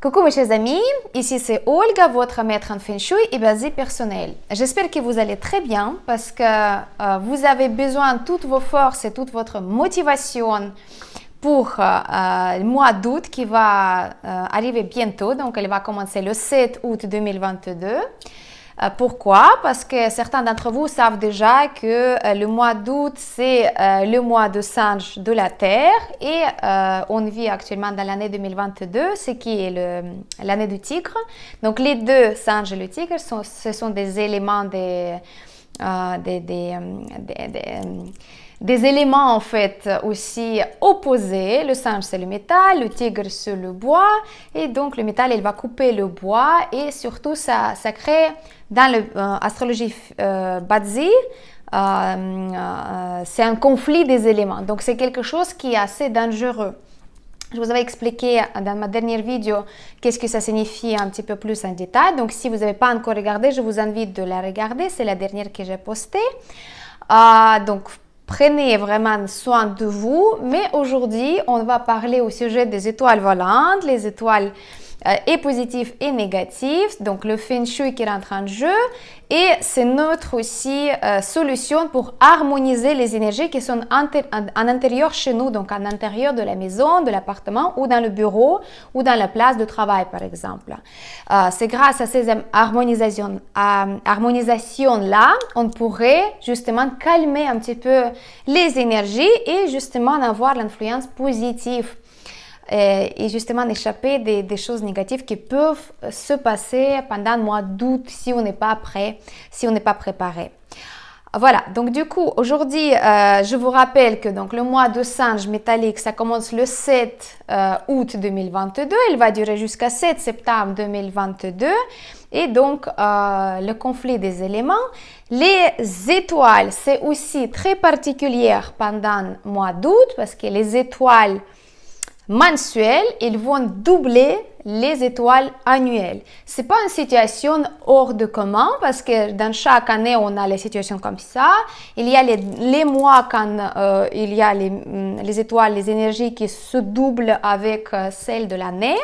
Coucou mes chers amis, ici c'est Olga, votre maître en Feng Shui et basé personnel. J'espère que vous allez très bien parce que vous avez besoin de toutes vos forces et toute votre motivation pour le mois d'août qui va arriver bientôt. Donc elle va commencer le 7 août 2022. Pourquoi? Parce que certains d'entre vous savent déjà que le mois d'août, c'est le mois de singe de la Terre et on vit actuellement dans l'année 2022, ce qui est l'année du tigre. Donc les deux singes et le tigre, ce sont des éléments des éléments en fait aussi opposés. Le singe c'est le métal, le tigre c'est le bois et donc le métal il va couper le bois et surtout ça crée dans l'astrologie Bazi c'est un conflit des éléments, donc c'est quelque chose qui est assez dangereux. Je vous avais expliqué dans ma dernière vidéo qu'est-ce que ça signifie un petit peu plus en détail, donc si vous n'avez pas encore regardé, je vous invite de la regarder, c'est la dernière que j'ai postée. Donc prenez vraiment soin de vous, mais aujourd'hui, on va parler au sujet des étoiles volantes, les étoiles et positives et négatives, donc le Feng Shui qui rentre en jeu et c'est notre aussi solution pour harmoniser les énergies qui sont en intérieur chez nous, donc en intérieur de la maison, de l'appartement ou dans le bureau ou dans la place de travail par exemple. C'est grâce à ces harmonisations-là, on pourrait justement calmer un petit peu les énergies et justement avoir l'influence positive. Et justement échapper des choses négatives qui peuvent se passer pendant le mois d'août si on n'est pas prêt, si on n'est pas préparé. Voilà, donc du coup, aujourd'hui, je vous rappelle que donc, le mois de singe métallique, ça commence le 7 août 2022, il va durer jusqu'à 7 septembre 2022. Et donc, le conflit des éléments. Les étoiles, c'est aussi très particulier pendant le mois d'août parce que les étoiles mensuelles, ils vont doubler les étoiles annuelles. C'est pas une situation hors de commun parce que dans chaque année, on a les situations comme ça. Il y a les mois quand il y a les étoiles, les énergies qui se doublent avec celles de l'année.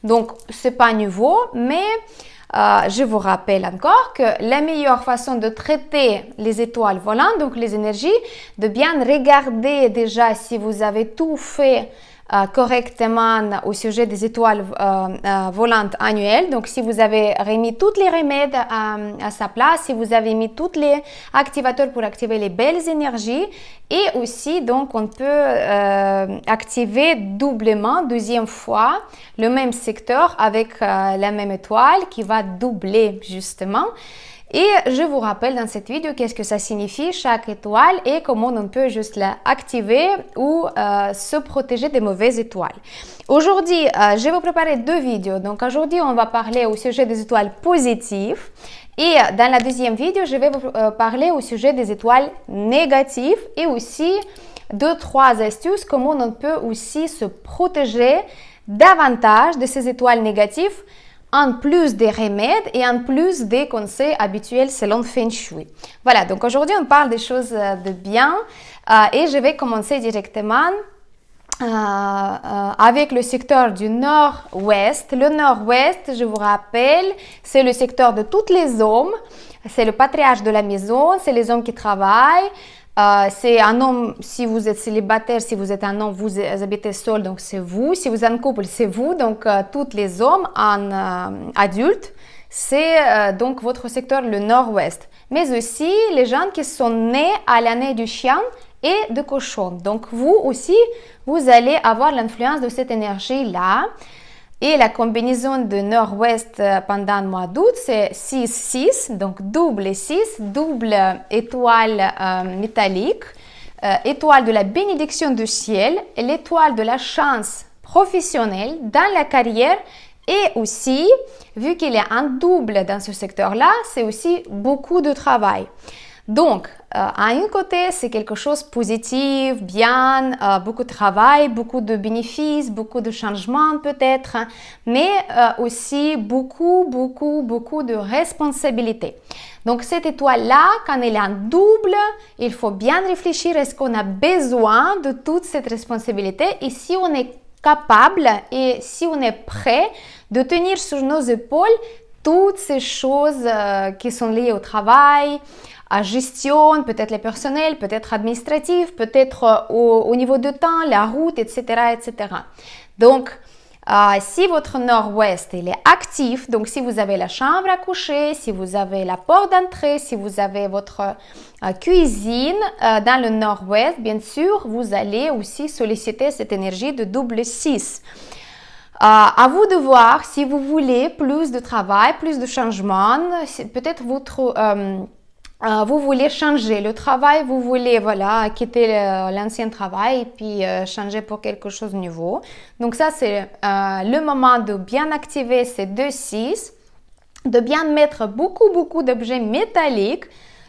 Donc, c'est pas nouveau, mais je vous rappelle encore que la meilleure façon de traiter les étoiles volantes, donc les énergies, de bien regarder déjà si vous avez tout fait correctement au sujet des étoiles volantes annuelles. Donc, si vous avez remis tous les remèdes à sa place, si vous avez mis tous les activateurs pour activer les belles énergies, et aussi, donc, on peut activer doublement, deuxième fois, le même secteur avec la même étoile qui va doubler justement. Et je vous rappelle dans cette vidéo qu'est-ce que ça signifie chaque étoile et comment on peut juste l'activer ou se protéger des mauvaises étoiles. Aujourd'hui, je vais vous préparer deux vidéos. Donc aujourd'hui, on va parler au sujet des étoiles positives. Et dans la deuxième vidéo, je vais vous parler au sujet des étoiles négatives et aussi 2-3 astuces comment on peut aussi se protéger davantage de ces étoiles négatives en plus des remèdes et en plus des conseils habituels selon Feng Shui. Voilà, donc aujourd'hui on parle des choses de bien et je vais commencer directement avec le secteur du nord-ouest. Le nord-ouest, je vous rappelle, c'est le secteur de tous les hommes, c'est le patriarche de la maison, c'est les hommes qui travaillent. C'est un homme, si vous êtes célibataire, si vous êtes un homme, vous habitez seul, donc c'est vous. Si vous êtes en couple, c'est vous. Donc, tous les hommes en adultes, c'est donc votre secteur, le nord-ouest. Mais aussi les gens qui sont nés à l'année du chien et de cochon. Donc, vous aussi, vous allez avoir l'influence de cette énergie-là. Et la combinaison de nord-ouest pendant le mois d'août, c'est 6-6, donc double 6, double étoile métallique, étoile de la bénédiction du ciel, et l'étoile de la chance professionnelle dans la carrière. Et aussi, vu qu'il est en double dans ce secteur-là, c'est aussi beaucoup de travail. Donc, à un côté, c'est quelque chose de positif, bien, beaucoup de travail, beaucoup de bénéfices, beaucoup de changements peut-être, mais aussi beaucoup de responsabilités. Donc, cette étoile-là, quand elle est en double, il faut bien réfléchir, est-ce qu'on a besoin de toute cette responsabilité? Et si on est capable et si on est prêt de tenir sur nos épaules toutes ces choses qui sont liées au travail, à gestion, peut-être les personnels, peut-être administratifs, peut-être au niveau de temps, la route, etc., etc. Donc, si votre nord-ouest il est actif, donc si vous avez la chambre à coucher, si vous avez la porte d'entrée, si vous avez votre cuisine dans le nord-ouest, bien sûr, vous allez aussi solliciter cette énergie de double 6. À vous de voir si vous voulez plus de travail, plus de changement, peut-être vous voulez changer le travail, vous voulez quitter l'ancien travail et puis changer pour quelque chose de nouveau. Donc ça, c'est le moment de bien activer ces 2-6, de bien mettre beaucoup d'objets métalliques,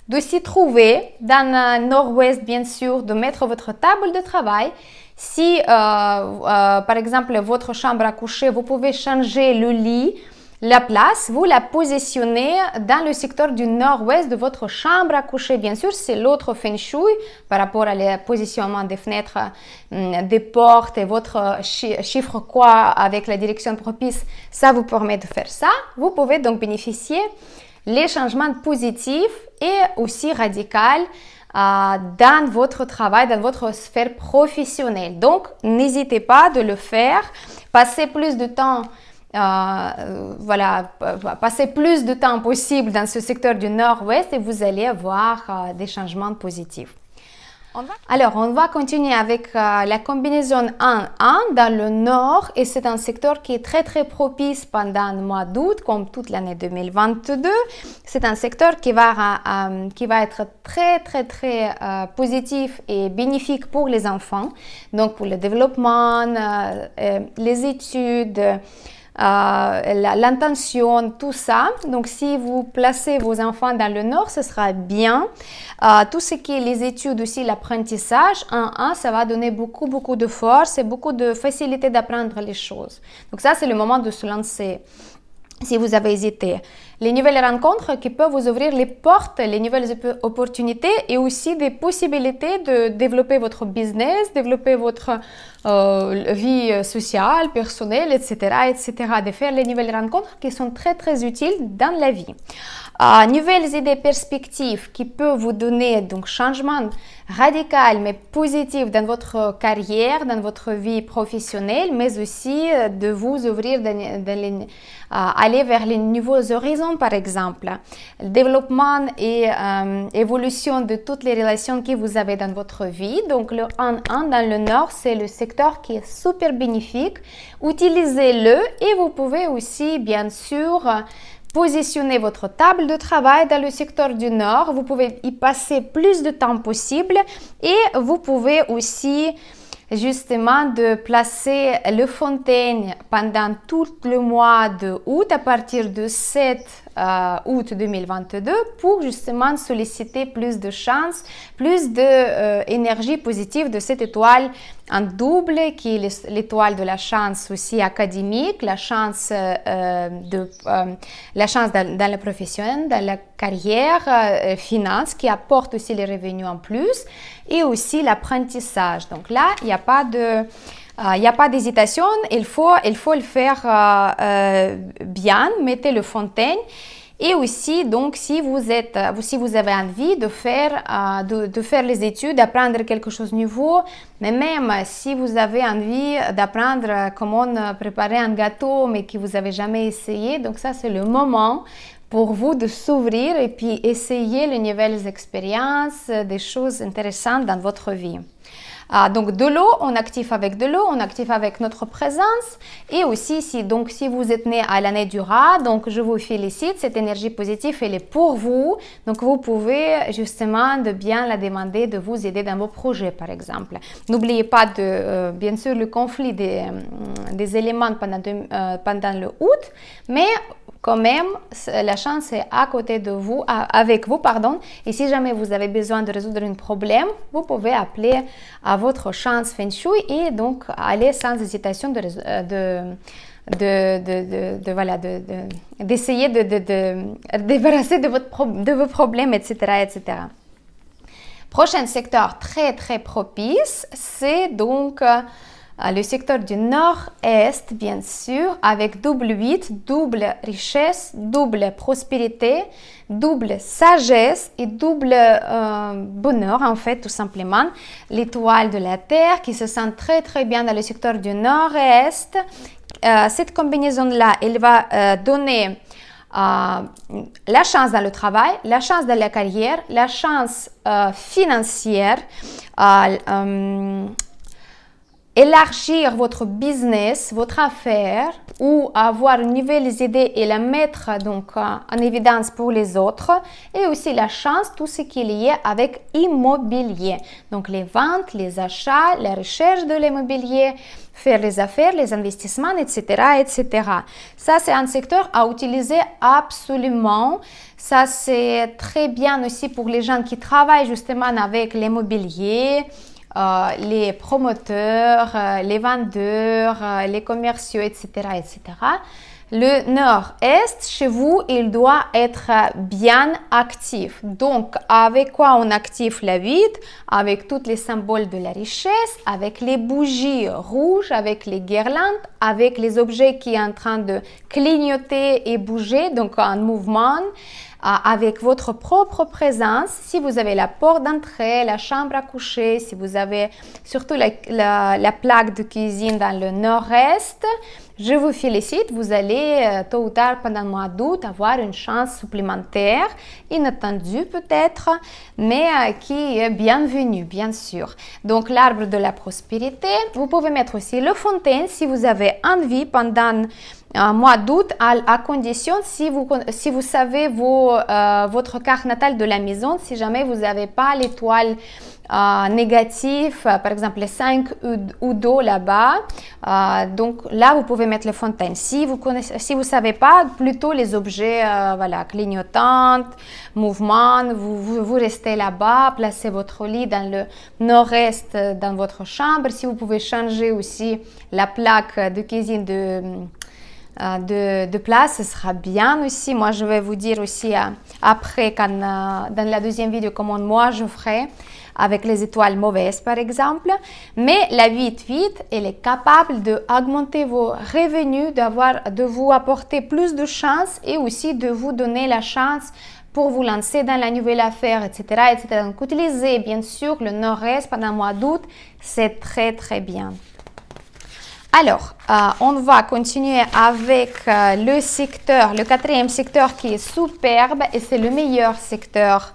de s'y trouver dans le nord-ouest, bien sûr, de mettre votre table de travail. Si, par exemple, votre chambre à coucher, vous pouvez changer le lit, la place, vous la positionnez dans le secteur du nord-ouest de votre chambre à coucher. Bien sûr, c'est l'autre feng shui par rapport au positionnement des fenêtres, des portes et votre chiffre quoi avec la direction propice. Ça vous permet de faire ça. Vous pouvez donc bénéficier les changements positifs et aussi radicaux dans votre travail, dans votre sphère professionnelle. Donc, n'hésitez pas de le faire. Passez plus de temps passer plus de temps possible dans ce secteur du nord-ouest et vous allez avoir des changements positifs. Alors, on va continuer avec la combinaison 1-1 dans le nord et c'est un secteur qui est très propice pendant le mois d'août comme toute l'année 2022. C'est un secteur qui va être très positif et bénéfique pour les enfants, donc pour le développement, les études, l'intention, tout ça. Donc, si vous placez vos enfants dans le nord, ce sera bien. Tout ce qui est les études aussi, l'apprentissage, 1-1, ça va donner beaucoup de force et beaucoup de facilité d'apprendre les choses. Donc, ça, c'est le moment de se lancer. Si vous avez hésité, les nouvelles rencontres qui peuvent vous ouvrir les portes, les nouvelles opportunités et aussi des possibilités de développer votre business, développer votre vie sociale, personnelle, etc., de faire les nouvelles rencontres qui sont très utiles dans la vie. Nouvelles idées, perspectives qui peuvent vous donner donc changement radical mais positif dans votre carrière, dans votre vie professionnelle, mais aussi de vous ouvrir, aller vers les nouveaux horizons par exemple. Le développement et évolution de toutes les relations que vous avez dans votre vie. Donc le 1-1 dans le nord, c'est le secteur qui est super bénéfique. Utilisez-le et vous pouvez aussi bien sûr positionner votre table de travail dans le secteur du nord. Vous pouvez y passer plus de temps possible et vous pouvez aussi justement de placer le fontaine pendant tout le mois de août à partir de 7 août 2022 pour justement solliciter plus de chance, plus d'énergie positive de cette étoile en double qui est l'étoile de la chance aussi académique, la chance dans la profession, dans la carrière, finance qui apporte aussi les revenus en plus et aussi l'apprentissage. Donc là, il n'y a pas d'hésitation, il faut le faire bien, mettez le fontaine. Et aussi, donc, si vous avez envie de faire les études, d'apprendre quelque chose de nouveau, mais même si vous avez envie d'apprendre comment préparer un gâteau, mais que vous n'avez jamais essayé, donc ça, c'est le moment pour vous de s'ouvrir et puis essayer les nouvelles expériences, des choses intéressantes dans votre vie. Donc de l'eau, on active avec de l'eau, on active avec notre présence et aussi si vous êtes né à l'année du rat, donc je vous félicite, cette énergie positive elle est pour vous, donc vous pouvez justement de bien la demander de vous aider dans vos projets par exemple. N'oubliez pas de bien sûr le conflit des éléments pendant le août, mais quand même, la chance est à côté de vous, avec vous, pardon. Et si jamais vous avez besoin de résoudre un problème, vous pouvez appeler à votre chance Feng Shui et donc aller sans hésitation d'essayer de débarrasser de vos problèmes, etc. Prochain secteur très propice, c'est donc Le secteur du nord-est, bien sûr, avec double 8, double richesse, double prospérité, double sagesse et double bonheur, en fait, tout simplement. L'étoile de la Terre qui se sent très très bien dans le secteur du nord-est. Cette combinaison-là, elle va donner la chance dans le travail, la chance dans la carrière, la chance financière, élargir votre business, votre affaire ou avoir une nouvelle idée et la mettre donc en évidence pour les autres et aussi la chance, tout ce qui est lié avec immobilier. Donc les ventes, les achats, la recherche de l'immobilier, faire les affaires, les investissements, etc., etc. Ça, c'est un secteur à utiliser absolument. Ça, c'est très bien aussi pour les gens qui travaillent justement avec l'immobilier, les promoteurs, les vendeurs, les commerciaux, etc., etc. Le nord-est, chez vous, il doit être bien actif. Donc, avec quoi on active la vide? Avec tous les symboles de la richesse, avec les bougies rouges, avec les guirlandes, avec les objets qui sont en train de clignoter et bouger, donc en mouvement. Avec votre propre présence, si vous avez la porte d'entrée, la chambre à coucher, si vous avez surtout la plaque de cuisine dans le nord-est, je vous félicite, vous allez tôt ou tard pendant le mois d'août avoir une chance supplémentaire, inattendue peut-être, mais qui est bienvenue, bien sûr. Donc l'arbre de la prospérité, vous pouvez mettre aussi le fontaine si vous avez envie pendant mois d'août, à condition si vous savez votre carte natale de la maison, si jamais vous n'avez pas l'étoile négative, par exemple les 5 ou 2 là-bas, donc là vous pouvez mettre les fontaines. Si vous savez pas, plutôt les objets voilà, clignotants, mouvement, vous restez là-bas, placez votre lit dans le nord-est dans votre chambre. Si vous pouvez changer aussi la plaque de cuisine de place, ce sera bien aussi. Moi, je vais vous dire aussi après, dans la deuxième vidéo, comment moi je ferai avec les étoiles mauvaises, par exemple. Mais la 8-8, elle est capable d'augmenter vos revenus, de vous apporter plus de chance et aussi de vous donner la chance pour vous lancer dans la nouvelle affaire, etc., etc. Donc, utilisez bien sûr le nord-est pendant le mois d'août, c'est très, très bien. Alors, on va continuer avec le secteur, le quatrième secteur qui est superbe et c'est le meilleur secteur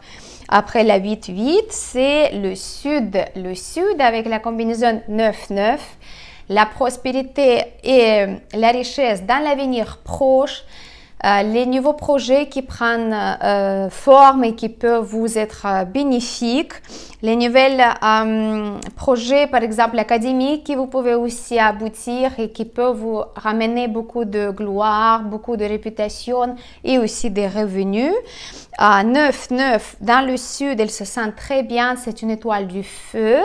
après la 8-8, c'est le sud. Le sud avec la combinaison 9-9, la prospérité et la richesse dans l'avenir proche, les nouveaux projets qui prennent forme et qui peuvent vous être bénéfiques, les nouveaux projets, par exemple académiques, qui vous pouvez aussi aboutir et qui peuvent vous ramener beaucoup de gloire, beaucoup de réputation et aussi des revenus. 9-9 dans le sud, elle se sent très bien, c'est une étoile du feu.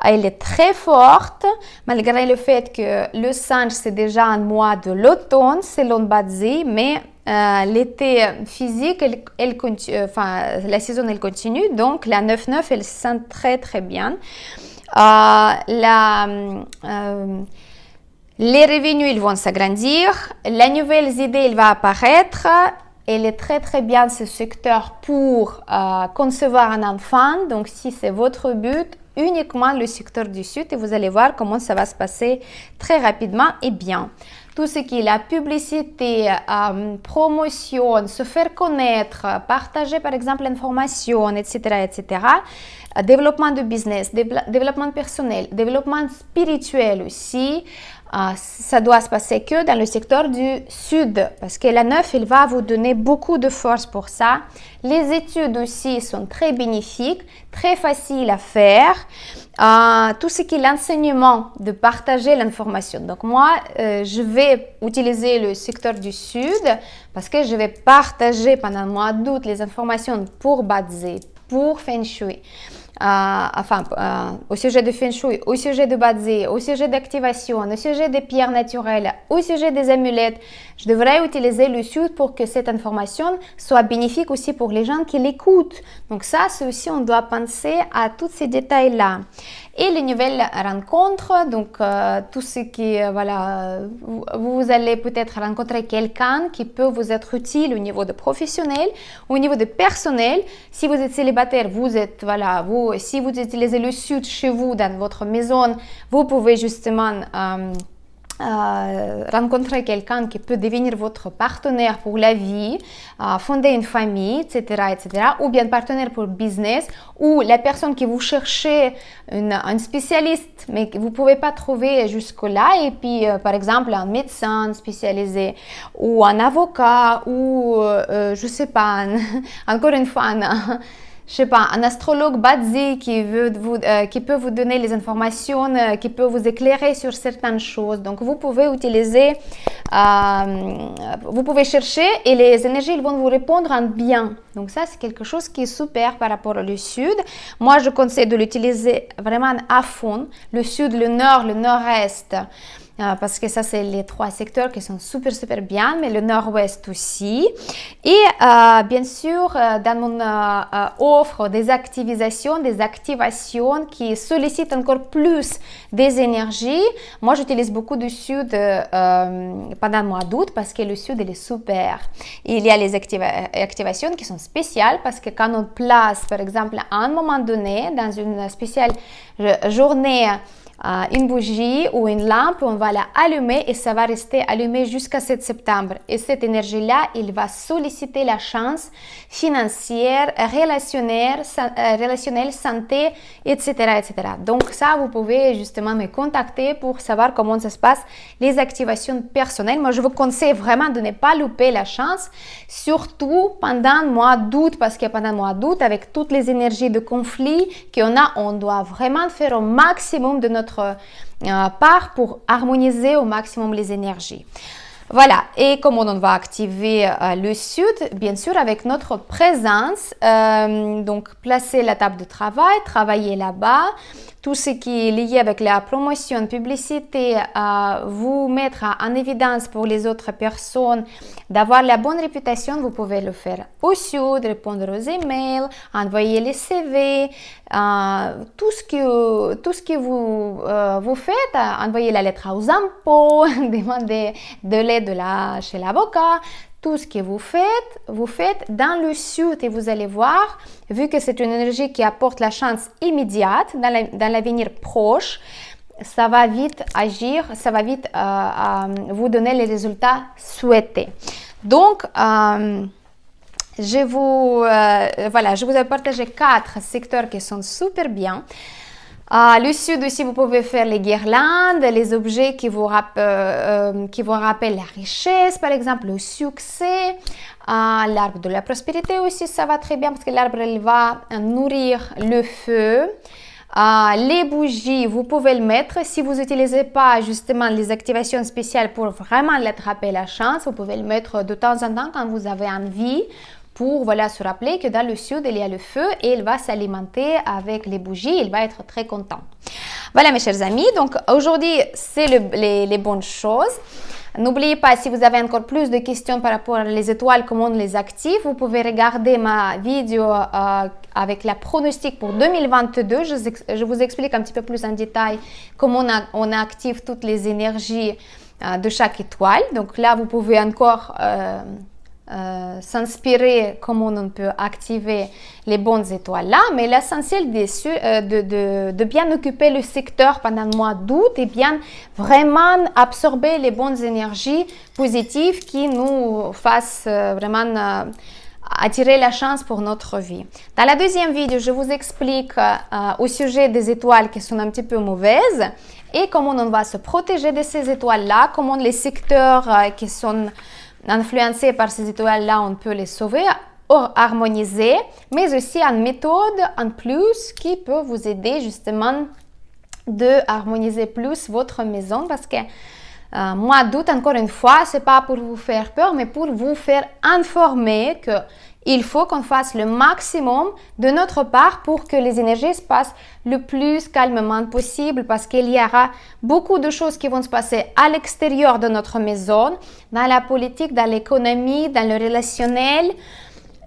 Elle est très forte, malgré le fait que le singe, c'est déjà un mois de l'automne, selon Bazzi, mais l'été physique, la saison, elle continue, donc la 9-9, elle se sent très, très bien. Les revenus, ils vont s'agrandir, la nouvelle idée, elle va apparaître. Elle est très très bien ce secteur pour concevoir un enfant, donc si c'est votre but, uniquement le secteur du sud et vous allez voir comment ça va se passer très rapidement et bien. Tout ce qui est la publicité, promotion, se faire connaître, partager par exemple l'information, etc., etc., développement de business, développement personnel, développement spirituel aussi, ça doit se passer que dans le secteur du sud parce que la 9, il va vous donner beaucoup de force pour ça. Les études aussi sont très bénéfiques, très faciles à faire. Tout ce qui est l'enseignement, de partager l'information. Donc moi, je vais utiliser le secteur du sud parce que je vais partager pendant le mois d'août les informations pour Bazzi, pour Feng Shui. Au sujet de Feng Shui, au sujet de Bazzi, au sujet d'activation, au sujet des pierres naturelles, au sujet des amulettes. Je devrais utiliser le sud pour que cette information soit bénéfique aussi pour les gens qui l'écoutent. Donc ça, c'est aussi, on doit penser à tous ces détails-là. et les nouvelles rencontres. Donc, tout ce qui, voilà, vous allez peut-être rencontrer quelqu'un qui peut vous être utile au niveau de professionnel, au niveau de personnel. Si vous êtes célibataire, si vous utilisez le sud chez vous, dans votre maison, vous pouvez justement rencontrer quelqu'un qui peut devenir votre partenaire pour la vie, fonder une famille, etc., ou bien partenaire pour business, ou la personne que vous cherchez, un spécialiste, mais que vous ne pouvez pas trouver jusque-là, et puis par exemple un médecin spécialisé, ou un avocat, ou je sais pas, encore une fois, un astrologue Badzi qui peut vous donner les informations, qui peut vous éclairer sur certaines choses. Donc, vous pouvez vous pouvez chercher et les énergies ils vont vous répondre en bien. Donc, ça, c'est quelque chose qui est super par rapport au sud. Moi, je conseille de l'utiliser vraiment à fond. Le sud, le nord, le nord-est. Parce que ça, c'est les 3 secteurs qui sont super bien, mais le nord-ouest aussi. Et bien sûr, dans mon offre des activations qui sollicitent encore plus des énergies. Moi, j'utilise beaucoup du sud pendant le mois d'août parce que le sud, il est super. Il y a les activations qui sont spéciales parce que quand on place, par exemple, à un moment donné, dans une spéciale journée, une bougie ou une lampe, on va la allumer et ça va rester allumé jusqu'à 7 septembre. Et cette énergie-là, il va solliciter la chance financière, relationnelle, santé, etc., etc. Donc ça, vous pouvez justement me contacter pour savoir comment ça se passe, les activations personnelles. Moi, je vous conseille vraiment de ne pas louper la chance, surtout pendant le mois d'août, parce que pendant le mois d'août, avec toutes les énergies de conflit qu'on a, on doit vraiment faire au maximum de notre part pour harmoniser au maximum les énergies. Voilà, et comment on va activer le sud? Bien sûr, avec notre présence. Donc, placer la table de travail, travailler là-bas. Tout ce qui est lié avec la promotion, publicité, vous mettre en évidence pour les autres personnes, d'avoir la bonne réputation, vous pouvez le faire au sud, répondre aux emails, envoyer les CV, tout ce que vous faites, envoyer la lettre aux impôts, demander de l'aide chez l'avocat. Tout ce que vous faites dans le sud et vous allez voir, vu que c'est une énergie qui apporte la chance immédiate dans l'avenir proche, ça va vite agir, ça va vite vous donner les résultats souhaités. Donc, je vous ai partagé 4 secteurs qui sont super bien. Le sud aussi, vous pouvez faire les guirlandes, les objets qui vous rappellent la richesse, par exemple le succès, l'arbre de la prospérité aussi, ça va très bien parce que l'arbre, il va nourrir le feu. Les bougies, vous pouvez le mettre. Si vous n'utilisez pas justement les activations spéciales pour vraiment l'attraper la chance, vous pouvez le mettre de temps en temps quand vous avez envie, pour se rappeler que dans le sud, il y a le feu et il va s'alimenter avec les bougies. Il va être très content. Voilà mes chers amis, donc aujourd'hui, c'est les bonnes choses. N'oubliez pas, si vous avez encore plus de questions par rapport aux étoiles, comment on les active, vous pouvez regarder ma vidéo avec la pronostic pour 2022. Je vous explique un petit peu plus en détail comment on active toutes les énergies de chaque étoile. Donc là, vous pouvez encore s'inspirer comment on peut activer les bonnes étoiles là, mais l'essentiel de bien occuper le secteur pendant le mois d'août et bien vraiment absorber les bonnes énergies positives qui nous fassent vraiment attirer la chance pour notre vie. Dans la deuxième vidéo, je vous explique au sujet des étoiles qui sont un petit peu mauvaises et comment on va se protéger de ces étoiles-là, comment les secteurs qui sont influencés par ces étoiles-là, on peut les sauver, harmoniser, mais aussi une méthode en plus qui peut vous aider justement de harmoniser plus votre maison parce que mois d'août, encore une fois, c'est pas pour vous faire peur, mais pour vous faire informer que il faut qu'on fasse le maximum de notre part pour que les énergies se passent le plus calmement possible parce qu'il y aura beaucoup de choses qui vont se passer à l'extérieur de notre maison, dans la politique, dans l'économie, dans le relationnel.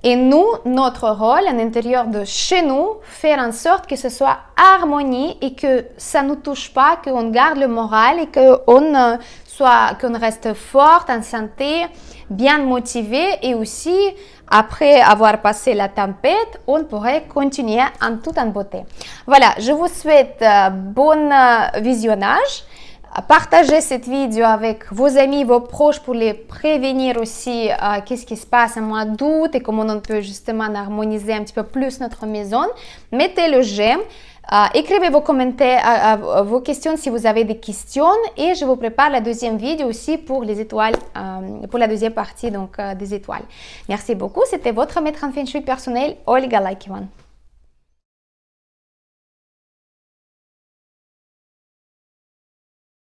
Et nous, notre rôle à l'intérieur de chez nous, faire en sorte que ce soit harmonie et que ça ne nous touche pas, qu'on garde le moral et qu'on reste fort, en santé, bien motivé et aussi, après avoir passé la tempête, on pourrait continuer en beauté. Voilà, je vous souhaite bon visionnage. Partagez cette vidéo avec vos amis, vos proches pour les prévenir aussi qu'est-ce qui se passe en mois d'août et comment on peut justement harmoniser un petit peu plus notre maison. Mettez le j'aime, écrivez vos commentaires, vos questions si vous avez des questions et je vous prépare la deuxième vidéo aussi pour les étoiles, pour la deuxième partie donc des étoiles. Merci beaucoup, c'était votre maître en feng shui personnel, Olga Laikivan.